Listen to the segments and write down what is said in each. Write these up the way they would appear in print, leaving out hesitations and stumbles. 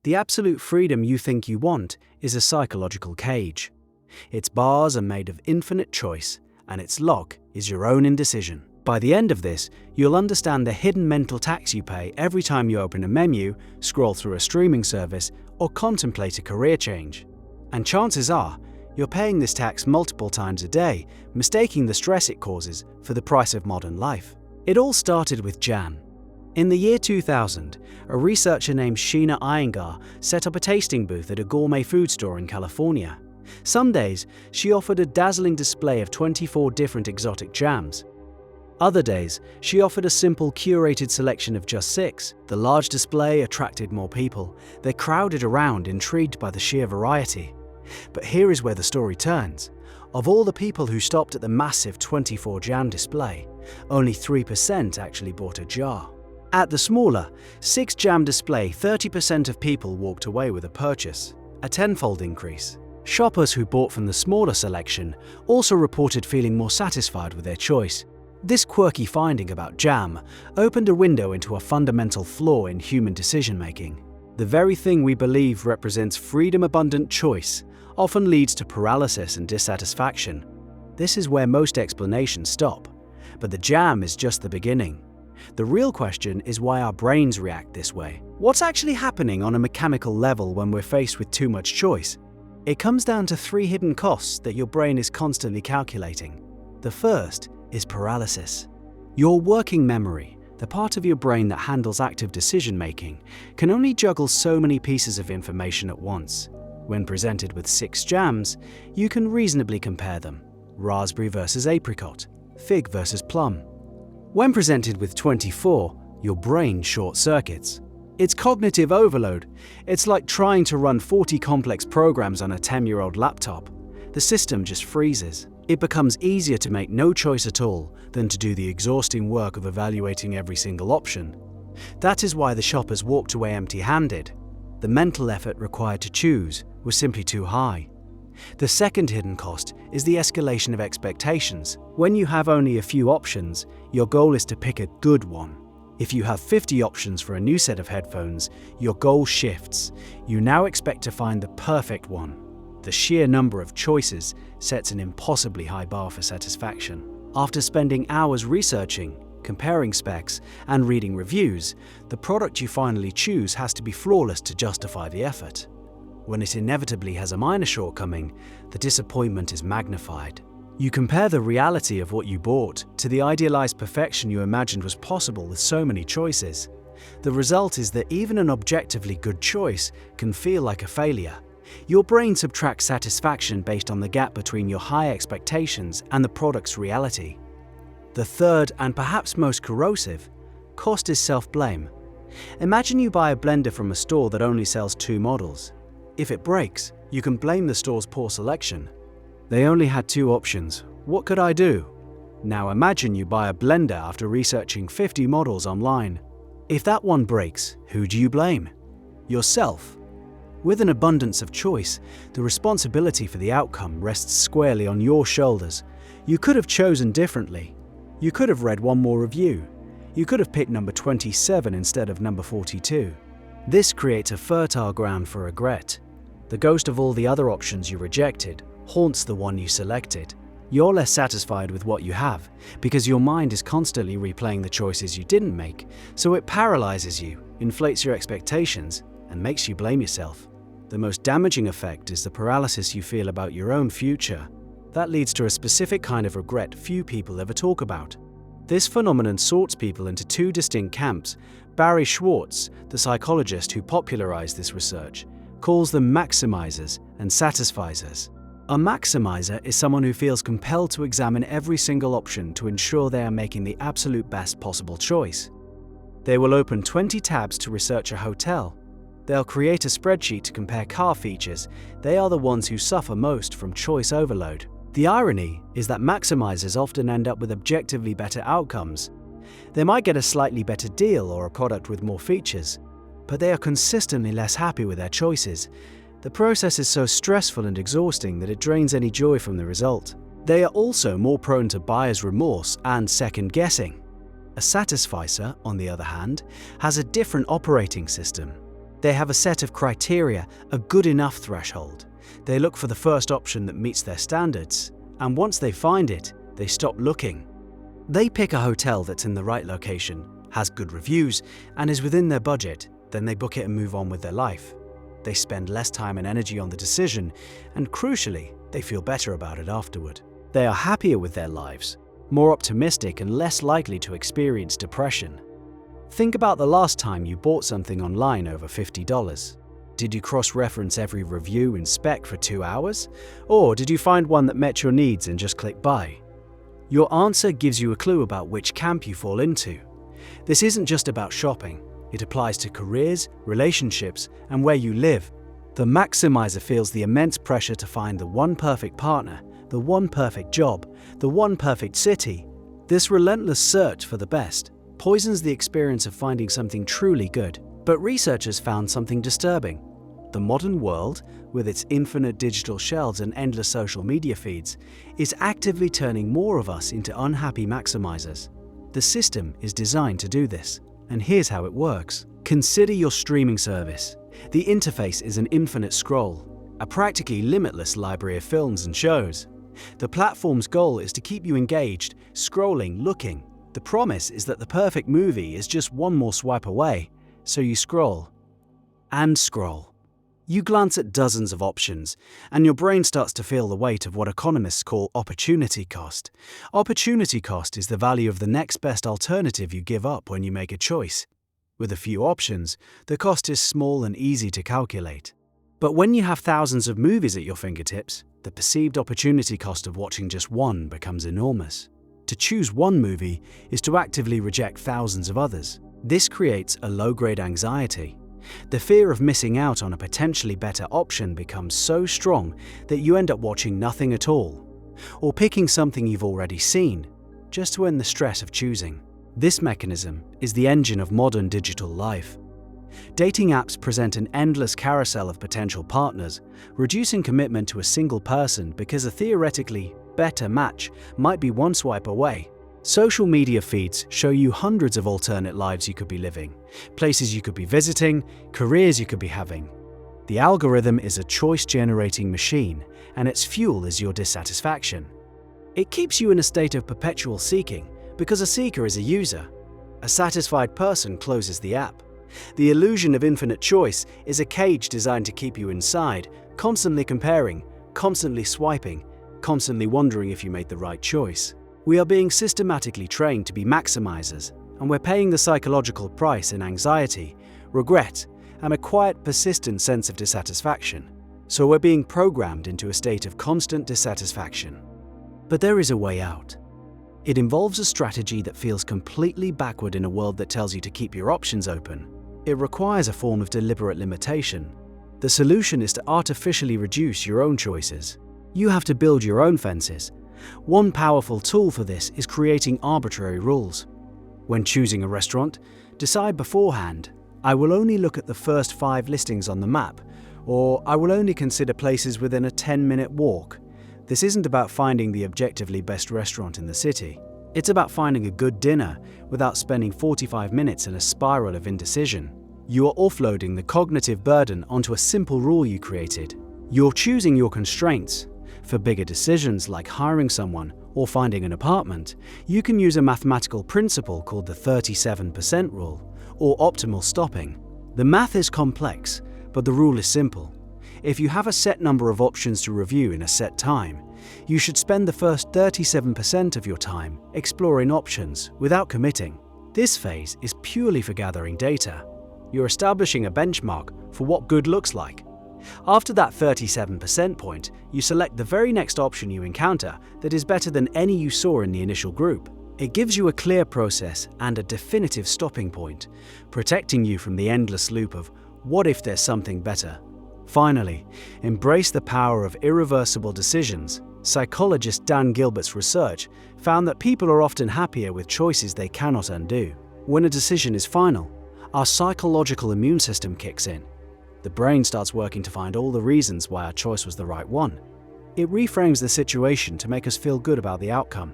The absolute freedom you think you want is a psychological cage. Its bars are made of infinite choice, and its lock is your own indecision. By the end of this, you'll understand the hidden mental tax you pay every time you open a menu, scroll through a streaming service, or contemplate a career change. And chances are, you're paying this tax multiple times a day, mistaking the stress it causes for the price of modern life. It all started with Jan. In the year 2000, a researcher named Sheena Iyengar set up a tasting booth at a gourmet food store in California. Some days, she offered a dazzling display of 24 different exotic jams. Other days, she offered a simple curated selection of just 6. The large display attracted more people. They crowded around, intrigued by the sheer variety. But here is where the story turns. Of all the people who stopped at the massive 24 jam display, only 3% actually bought a jar. At the smaller, 6 jam display, 30% of people walked away with a purchase, a tenfold increase. Shoppers who bought from the smaller selection also reported feeling more satisfied with their choice. This quirky finding about jam opened a window into a fundamental flaw in human decision-making. The very thing we believe represents freedom-abundant choice often leads to paralysis and dissatisfaction. This is where most explanations stop. But the jam is just the beginning. The real question is why our brains react this way. What's actually happening on a mechanical level when we're faced with too much choice? It comes down to 3 hidden costs that your brain is constantly calculating. The first is paralysis. Your working memory, the part of your brain that handles active decision-making, can only juggle so many pieces of information at once. When presented with 6 jams, you can reasonably compare them: raspberry versus apricot, fig versus plum. When presented with 24, your brain short-circuits. It's cognitive overload. It's like trying to run 40 complex programs on a 10-year-old laptop. The system just freezes. It becomes easier to make no choice at all than to do the exhausting work of evaluating every single option. That is why the shoppers walked away empty-handed. The mental effort required to choose was simply too high. The second hidden cost is the escalation of expectations. When you have only a few options, your goal is to pick a good one. If you have 50 options for a new set of headphones, your goal shifts. You now expect to find the perfect one. The sheer number of choices sets an impossibly high bar for satisfaction. After spending hours researching, comparing specs, and reading reviews, the product you finally choose has to be flawless to justify the effort. When it inevitably has a minor shortcoming, the disappointment is magnified. You compare the reality of what you bought to the idealized perfection you imagined was possible with so many choices. The result is that even an objectively good choice can feel like a failure. Your brain subtracts satisfaction based on the gap between your high expectations and the product's reality. The third, and perhaps most corrosive, cost is self-blame. Imagine you buy a blender from a store that only sells 2 models. If it breaks, you can blame the store's poor selection. They only had 2 options. What could I do? Now imagine you buy a blender after researching 50 models online. If that one breaks, who do you blame? Yourself. With an abundance of choice, the responsibility for the outcome rests squarely on your shoulders. You could have chosen differently. You could have read one more review. You could have picked number 27 instead of number 42. This creates a fertile ground for regret. The ghost of all the other options you rejected haunts the one you selected. You're less satisfied with what you have because your mind is constantly replaying the choices you didn't make, so it paralyzes you, inflates your expectations, and makes you blame yourself. The most damaging effect is the paralysis you feel about your own future. That leads to a specific kind of regret few people ever talk about. This phenomenon sorts people into 2 distinct camps. Barry Schwartz, the psychologist who popularized this research, calls them maximizers and satisficers. A maximizer is someone who feels compelled to examine every single option to ensure they are making the absolute best possible choice. They will open 20 tabs to research a hotel. They'll create a spreadsheet to compare car features. They are the ones who suffer most from choice overload. The irony is that maximizers often end up with objectively better outcomes. They might get a slightly better deal or a product with more features, but they are consistently less happy with their choices. The process is so stressful and exhausting that it drains any joy from the result. They are also more prone to buyer's remorse and second guessing. A satisficer, on the other hand, has a different operating system. They have a set of criteria, a good enough threshold. They look for the first option that meets their standards, and once they find it, they stop looking. They pick a hotel that's in the right location, has good reviews, and is within their budget, then they book it and move on with their life. They spend less time and energy on the decision, and crucially, they feel better about it afterward. They are happier with their lives, more optimistic and less likely to experience depression. Think about the last time you bought something online over $50. Did you cross-reference every review and spec for 2 hours? Or did you find one that met your needs and just click buy? Your answer gives you a clue about which camp you fall into. This isn't just about shopping. It applies to careers, relationships, and where you live. The maximizer feels the immense pressure to find the one perfect partner, the one perfect job, the one perfect city. This relentless search for the best poisons the experience of finding something truly good. But researchers found something disturbing. The modern world, with its infinite digital shelves and endless social media feeds, is actively turning more of us into unhappy maximizers. The system is designed to do this, and here's how it works. Consider your streaming service. The interface is an infinite scroll, a practically limitless library of films and shows. The platform's goal is to keep you engaged, scrolling, looking. The promise is that the perfect movie is just one more swipe away, so you scroll and scroll. You glance at dozens of options, and your brain starts to feel the weight of what economists call opportunity cost. Opportunity cost is the value of the next best alternative you give up when you make a choice. With a few options, the cost is small and easy to calculate. But when you have thousands of movies at your fingertips, the perceived opportunity cost of watching just one becomes enormous. To choose one movie is to actively reject thousands of others. This creates a low-grade anxiety. The fear of missing out on a potentially better option becomes so strong that you end up watching nothing at all, or picking something you've already seen, just to end the stress of choosing. This mechanism is the engine of modern digital life. Dating apps present an endless carousel of potential partners, reducing commitment to a single person because a theoretically better match might be one swipe away. Social media feeds show you hundreds of alternate lives you could be living, places you could be visiting, careers you could be having. The algorithm is a choice-generating machine, and its fuel is your dissatisfaction. It keeps you in a state of perpetual seeking, because a seeker is a user. A satisfied person closes the app. The illusion of infinite choice is a cage designed to keep you inside, constantly comparing, constantly swiping, constantly wondering if you made the right choice. We are being systematically trained to be maximizers, and we're paying the psychological price in anxiety, regret, and a quiet, persistent sense of dissatisfaction. So we're being programmed into a state of constant dissatisfaction. But there is a way out. It involves a strategy that feels completely backward in a world that tells you to keep your options open. It requires a form of deliberate limitation. The solution is to artificially reduce your own choices. You have to build your own fences. One powerful tool for this is creating arbitrary rules. When choosing a restaurant, decide beforehand, I will only look at the first 5 listings on the map, or I will only consider places within a 10-minute walk. This isn't about finding the objectively best restaurant in the city. It's about finding a good dinner without spending 45 minutes in a spiral of indecision. You are offloading the cognitive burden onto a simple rule you created. You're choosing your constraints. For bigger decisions like hiring someone or finding an apartment, you can use a mathematical principle called the 37% rule, or optimal stopping. The math is complex, but the rule is simple. If you have a set number of options to review in a set time, you should spend the first 37% of your time exploring options without committing. This phase is purely for gathering data. You're establishing a benchmark for what good looks like. After that 37% point, you select the very next option you encounter that is better than any you saw in the initial group. It gives you a clear process and a definitive stopping point, protecting you from the endless loop of what if there's something better. Finally, embrace the power of irreversible decisions. Psychologist Dan Gilbert's research found that people are often happier with choices they cannot undo. When a decision is final, our psychological immune system kicks in. The brain starts working to find all the reasons why our choice was the right one. It reframes the situation to make us feel good about the outcome.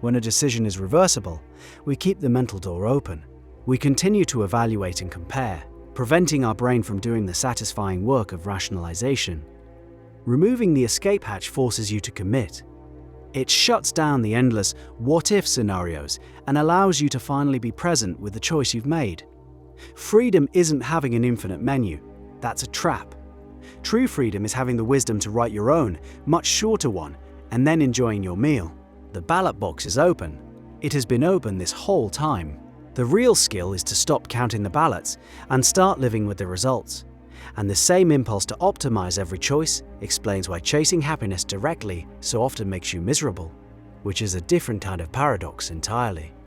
When a decision is reversible, we keep the mental door open. We continue to evaluate and compare. preventing our brain from doing the satisfying work of rationalization. Removing the escape hatch forces you to commit. It shuts down the endless what-if scenarios and allows you to finally be present with the choice you've made. Freedom isn't having an infinite menu. That's a trap. True freedom is having the wisdom to write your own, much shorter one, and then enjoying your meal. The ballot box is open. It has been open this whole time. The real skill is to stop counting the ballots and start living with the results. And the same impulse to optimize every choice explains why chasing happiness directly so often makes you miserable, which is a different kind of paradox entirely.